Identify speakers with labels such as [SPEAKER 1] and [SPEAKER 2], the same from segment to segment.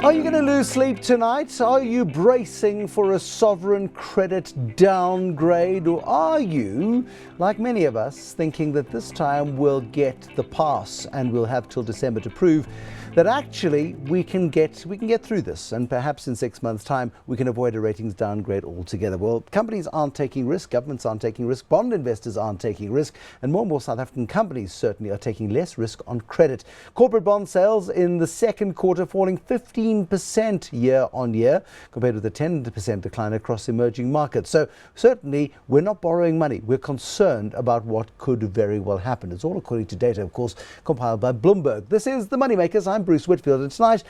[SPEAKER 1] Are you going to lose sleep tonight? Are you bracing for a sovereign credit downgrade? Or are you, like many of us, thinking that this time we'll get the pass and we'll have till December to prove that actually we can get through this, and perhaps in 6 months' time we can avoid a ratings downgrade altogether? Well, companies aren't taking risk, governments aren't taking risk, bond investors aren't taking risk, and more South African companies certainly are taking less risk on credit. Corporate bond sales in the second quarter falling 15% year on year, compared with a 10% decline across emerging markets. So certainly we're not borrowing money. We're concerned about what could very well happen. It's all according to data, of course, compiled by Bloomberg. This is the MoneyMakers. I'm Bruce Whitfield, and tonight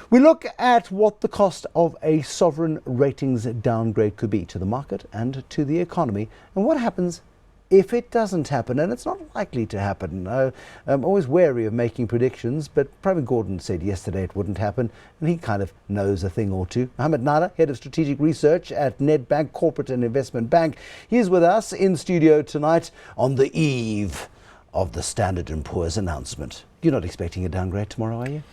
[SPEAKER 1] we look at what the cost of a sovereign ratings downgrade could be to the market and to the economy, and what happens if it doesn't happen. And it's not likely to happen. I'm always wary of making predictions, but Private Gordon said yesterday it wouldn't happen, and he kind of knows a thing or two. Mohammed Nalla, Head of Strategic Research at Nedbank Corporate Investment Bank, he's with us in studio tonight on the eve of the Standard & Poor's announcement. You're not expecting a downgrade tomorrow, are you?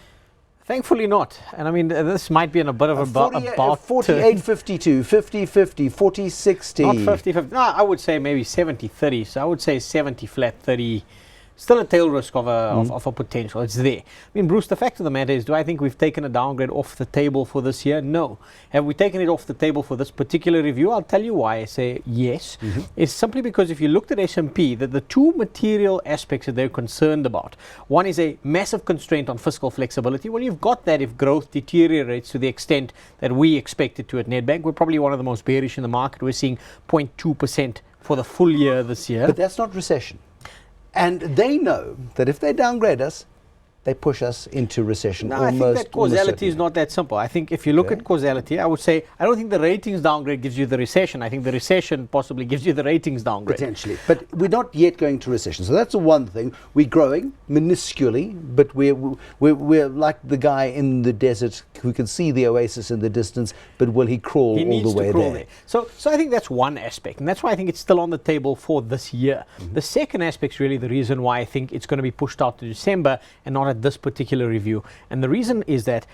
[SPEAKER 2] Thankfully not. And I mean, this might be in a bit of a
[SPEAKER 1] 48-52, 50-50, 40-60.
[SPEAKER 2] Not 50-50. No, I would say maybe 70-30. So I would say 70 flat, 30. Still a tail risk of a potential. It's there. I mean, Bruce, the fact of the matter is, do I think we've taken a downgrade off the table for this year? No. Have we taken it off the table for this particular review? I'll tell you why I say yes. It's simply because if you looked at S&P, that the two material aspects that they're concerned about, one is a massive constraint on fiscal flexibility. Well, you've got that if growth deteriorates to the extent that we expect it to at Nedbank. We're probably one of the most bearish in the market. We're seeing 0.2% for the full year this year.
[SPEAKER 1] But that's not recession. And they know that if they downgrade us, they push us into recession.
[SPEAKER 2] No, I think that causality is not that simple. I think if you look at causality, I would say I don't think the ratings downgrade gives you the recession. I think the recession possibly gives you the ratings downgrade.
[SPEAKER 1] Potentially. But we're not yet going to recession. So that's the one thing. We're growing minusculely, but we're like the guy in the desert who can see the oasis in the distance, but will he crawl all the way there?
[SPEAKER 2] So I think that's one aspect, and that's why I think it's still on the table for this year. The second aspect is really the reason why I think it's going to be pushed out to December and not at this particular review. And the reason is that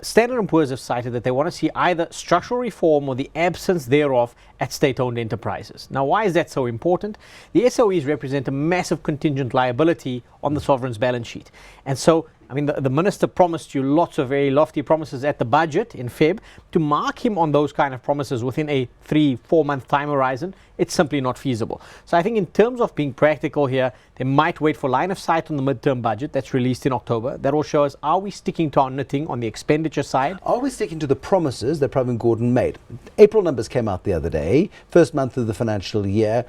[SPEAKER 2] Standard & Poor's have cited that they want to see either structural reform or the absence thereof at state-owned enterprises. Now, why is that so important? The SOEs represent a massive contingent liability on the sovereign's balance sheet. And so, I mean, the minister promised you lots of very lofty promises at the budget in Feb. To mark him on those kind of promises within a 3-4 month time horizon, it's simply not feasible. So I think in terms of being practical here, they might wait for line of sight on the midterm budget that's released in October. That will show us, are we sticking to our knitting on the expenditure side?
[SPEAKER 1] Are we sticking to the promises that Private Gordon made? April numbers came out the other day. First month of the financial year,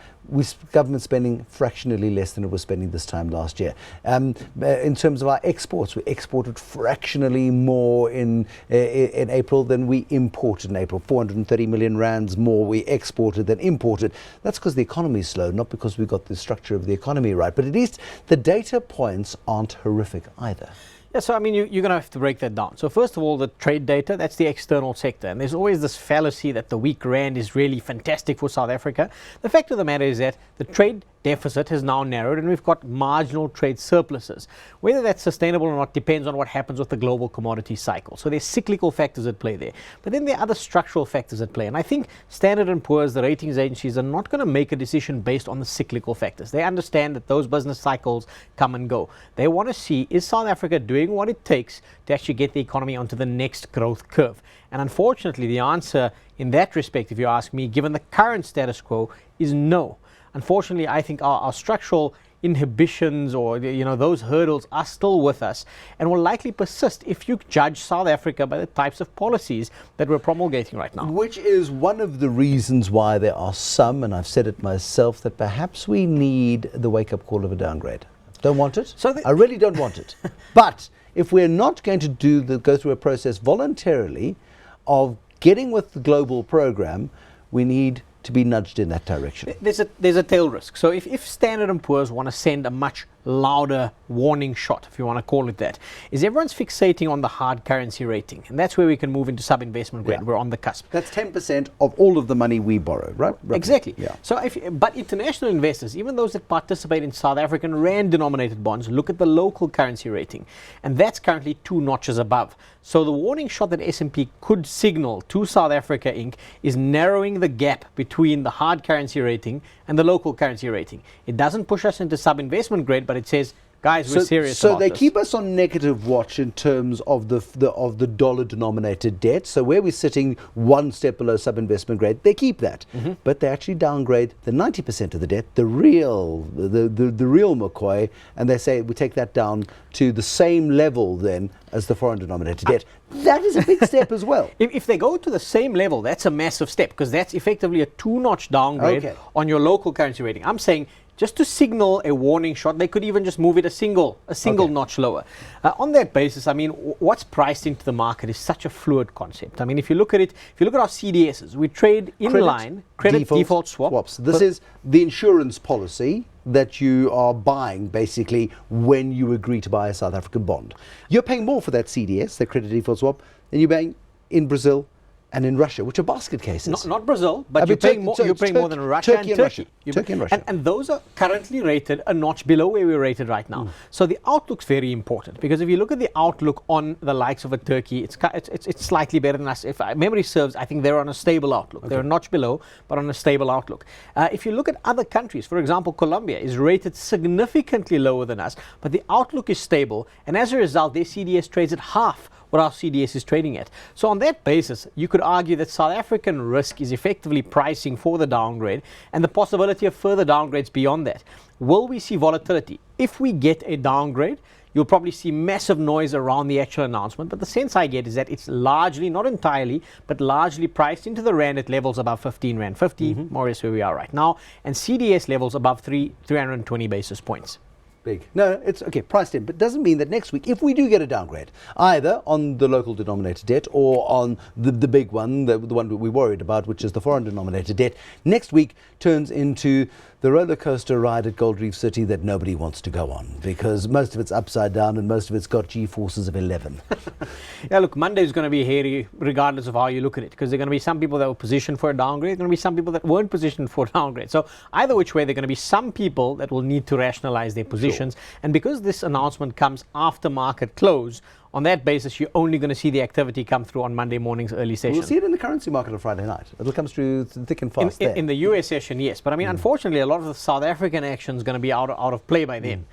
[SPEAKER 1] government spending fractionally less than it was spending this time last year. In terms of our exports, we exported fractionally more in April than we imported in April. 430 million rands more we exported than imported. That's because the economy is slow, not because we got the structure of the economy right. But at least the data points aren't horrific either.
[SPEAKER 2] Yeah, so I mean, you're going to have to break that down. So first of all, the trade data, that's the external sector. And there's always this fallacy that the weak rand is really fantastic for South Africa. The fact of the matter is that the trade deficit has now narrowed and we've got marginal trade surpluses. Whether that's sustainable or not depends on what happens with the global commodity cycle. So there's cyclical factors at play there. But then there are other structural factors at play. And I think Standard & Poor's, the ratings agencies, are not going to make a decision based on the cyclical factors. They understand that those business cycles come and go. They want to see, is South Africa doing what it takes to actually get the economy onto the next growth curve? And unfortunately, the answer in that respect, if you ask me, given the current status quo, is no. Unfortunately, I think our structural inhibitions or those hurdles are still with us and will likely persist if you judge South Africa by the types of policies that we're promulgating right now.
[SPEAKER 1] Which is one of the reasons why there are some, and I've said it myself, that perhaps we need the wake-up call of a downgrade. Don't want it. I really don't want it. But if we're not going to go through a process voluntarily of getting with the global program, we need to be nudged in that direction.
[SPEAKER 2] There's a tail risk. So if Standard & Poor's want to send a much louder warning shot, if you want to call it that, is everyone's fixating on the hard currency rating. And that's where we can move into sub-investment grade. We're on the cusp.
[SPEAKER 1] That's 10% of all of the money we borrow, right? Roughly.
[SPEAKER 2] Exactly.
[SPEAKER 1] Yeah.
[SPEAKER 2] So, but international investors, even those that participate in South African rand-denominated bonds, look at the local currency rating. And that's currently 2 notches above. So the warning shot that S&P could signal to South Africa Inc. is narrowing the gap between the hard currency rating and the local currency rating. It doesn't push us into sub-investment grade, but it says, guys, we're serious about this.
[SPEAKER 1] So they keep us on negative watch in terms of the dollar-denominated debt. So where we're sitting one step below sub-investment grade, they keep that. But they actually downgrade the 90% of the debt, the real McCoy, and they say we take that down to the same level then as the foreign-denominated debt. That is a big step as well.
[SPEAKER 2] If they go to the same level, that's a massive step, because that's effectively a 2-notch downgrade on your local currency rating. I'm saying, just to signal a warning shot, they could even just move it a single notch lower. On that basis, I mean, what's priced into the market is such a fluid concept. I mean, if you look at it, if you look at our CDSs, we trade inline credit default swaps.
[SPEAKER 1] This is the insurance policy that you are buying basically when you agree to buy a South African bond. You're paying more for that CDS, the credit default swap, than you're paying in Brazil and in Russia, which are basket cases.
[SPEAKER 2] Not Brazil, but you're paying more than Russia and Turkey.
[SPEAKER 1] Turkey and Russia.
[SPEAKER 2] And those are currently rated a notch below where we're rated right now. So the outlook's very important, because if you look at the outlook on the likes of a Turkey, it's slightly better than us. If memory serves, I think they're on a stable outlook. They're a notch below, but on a stable outlook. If you look at other countries, for example, Colombia is rated significantly lower than us, but the outlook is stable, and as a result, their CDS trades at half what our CDS is trading at. So on that basis, you could argue that South African risk is effectively pricing for the downgrade and the possibility of further downgrades beyond that. Will we see volatility? If we get a downgrade, you'll probably see massive noise around the actual announcement, but the sense I get is that it's largely, not entirely, but largely priced into the rand at levels above 15 rand 50, more or less where we are right now, and CDS levels above 320 basis points.
[SPEAKER 1] Big. No, it's okay, priced in, but doesn't mean that next week, if we do get a downgrade, either on the local denominated debt or on the big one, the one that we're worried about, which is the foreign denominated debt, next week turns into the roller coaster ride at Gold Reef City that nobody wants to go on, because most of it's upside down and most of it's got G-forces of 11.
[SPEAKER 2] Yeah, look, Monday is going to be hairy regardless of how you look at it, because there are going to be some people that were positioned for a downgrade, there are going to be some people that weren't positioned for a downgrade. So either which way, there are going to be some people that will need to rationalize their positions. Sure. And because this announcement comes after market close, on that basis, you're only going to see the activity come through on Monday morning's early session.
[SPEAKER 1] We'll see it in the currency market on Friday night. It'll come through thick and fast
[SPEAKER 2] in the US session, yes. But I mean, unfortunately, a lot of the South African action is going to be out of play by then.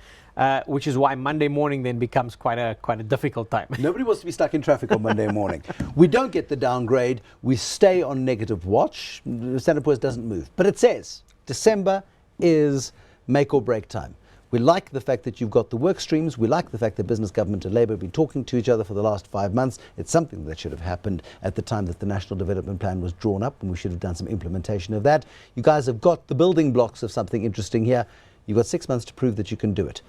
[SPEAKER 2] Which is why Monday morning then becomes quite a difficult time.
[SPEAKER 1] Nobody wants to be stuck in traffic on Monday morning. We don't get the downgrade. We stay on negative watch. Standard & Poor's doesn't move. But it says December is make or break time. We like the fact that you've got the work streams. We like the fact that business, government and Labour have been talking to each other for the last 5 months. It's something that should have happened at the time that the National Development Plan was drawn up, and we should have done some implementation of that. You guys have got the building blocks of something interesting here. You've got 6 months to prove that you can do it.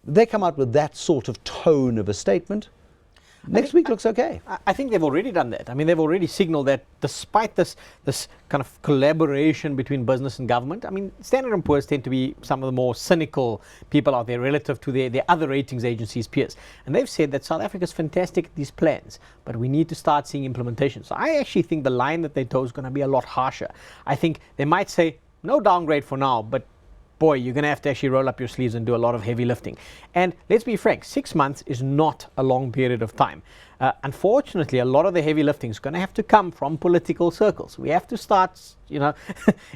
[SPEAKER 1] They come out with that sort of tone of a statement. Next week looks okay.
[SPEAKER 2] I think they've already done that. I mean, they've already signaled that despite this kind of collaboration between business and government, I mean, Standard & Poor's tend to be some of the more cynical people out there relative to their other ratings agencies' peers. And they've said that South Africa's fantastic at these plans, but we need to start seeing implementation. So I actually think the line that they toe is going to be a lot harsher. I think they might say, no downgrade for now, but boy, you're going to have to actually roll up your sleeves and do a lot of heavy lifting. And let's be frank, 6 months is not a long period of time. Unfortunately, a lot of the heavy lifting is going to have to come from political circles. We have to start,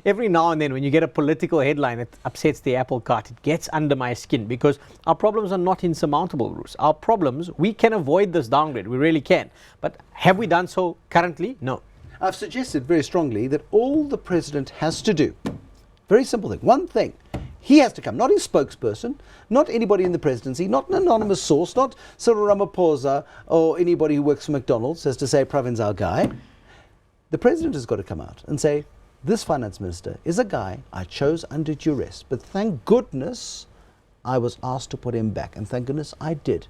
[SPEAKER 2] every now and then when you get a political headline that upsets the apple cart, it gets under my skin, because our problems are not insurmountable, Bruce. Our problems, we can avoid this downgrade, we really can. But have we done so currently? No.
[SPEAKER 1] I've suggested very strongly that all the president has to do, very simple thing, one thing, he has to come, not his spokesperson, not anybody in the presidency, not an anonymous source, not Cyril Ramaphosa or anybody who works for McDonald's has to say, Pravin's our guy. The president has got to come out and say, this finance minister is a guy I chose under duress, but thank goodness I was asked to put him back, and thank goodness I did.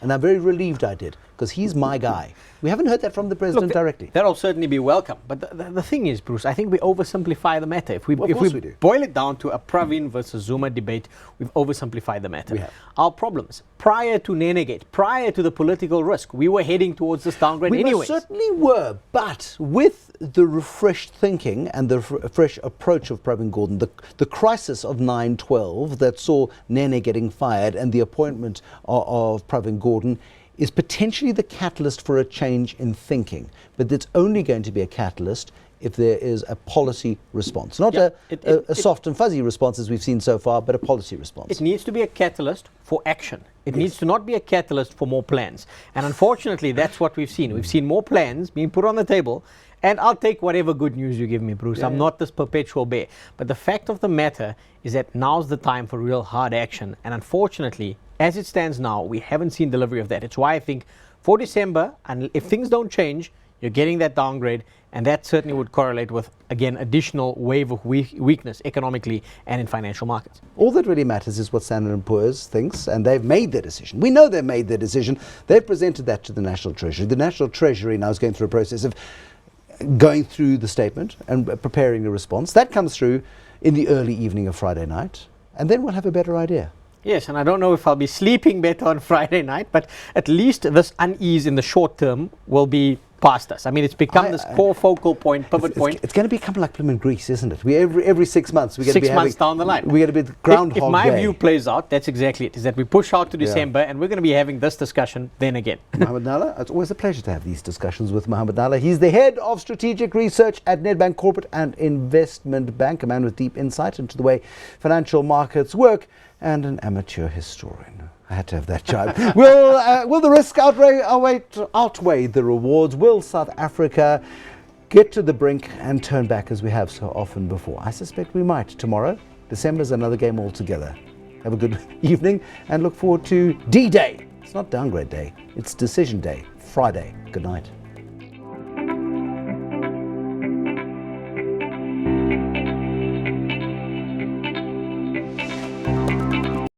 [SPEAKER 1] And I'm very relieved I did. because he's my guy. We haven't heard that from the president directly.
[SPEAKER 2] That'll certainly be welcome. But the thing is, Bruce, I think we oversimplify the matter. If we
[SPEAKER 1] do.
[SPEAKER 2] boil it down to a Pravin versus Zuma debate, we've oversimplified the matter.
[SPEAKER 1] We have.
[SPEAKER 2] Our problems, prior to Nenegate, prior to the political risk, we were heading towards this downgrade
[SPEAKER 1] We
[SPEAKER 2] anyway.
[SPEAKER 1] most certainly were, but with the refreshed thinking and the fresh approach of Pravin Gordhan, the crisis of 9/12 that saw Nene getting fired and the appointment of Pravin Gordhan is potentially the catalyst for a change in thinking. But it's only going to be a catalyst if there is a policy response. Not a soft and fuzzy response as we've seen so far, but a policy response.
[SPEAKER 2] It needs to be a catalyst for action. It needs to not be a catalyst for more plans. And unfortunately, that's what we've seen. We've seen more plans being put on the table. And I'll take whatever good news you give me, Bruce. I'm not this perpetual bear. But the fact of the matter is that now's the time for real hard action. And unfortunately, as it stands now, we haven't seen delivery of that. It's why I think for December, and if things don't change, you're getting that downgrade. And that certainly would correlate with, again, additional wave of weakness economically and in financial markets.
[SPEAKER 1] All that really matters is what Standard & Poor's thinks, and they've made their decision. We know they've made their decision. They've presented that to the National Treasury. The National Treasury now is going through a process of going through the statement and preparing a response. That comes through in the early evening of Friday night, and then we'll have a better idea.
[SPEAKER 2] Yes, and I don't know if I'll be sleeping better on Friday night, but at least this unease in the short term will be past us. I mean, it's become this core focal point, pivot point.
[SPEAKER 1] It's going to become like Plymouth Greece, isn't it? We every 6 months we're going to be
[SPEAKER 2] 6 months down the line.
[SPEAKER 1] We're going to be Groundhog
[SPEAKER 2] If my
[SPEAKER 1] Day.
[SPEAKER 2] view plays out, that's exactly it. Is that we push out to December, and we're going to be having this discussion then again.
[SPEAKER 1] Mohammed Nalla, it's always a pleasure to have these discussions with Mohammed Nalla. He's the head of strategic research at Nedbank Corporate and Investment Bank, a man with deep insight into the way financial markets work, and an amateur historian. I had to have that jibe. Will the risk outweigh the rewards? Will South Africa get to the brink and turn back as we have so often before? I suspect we might. Tomorrow, December's another game altogether. Have a good evening and look forward to D-Day. It's not downgrade day, it's decision day, Friday. Good night.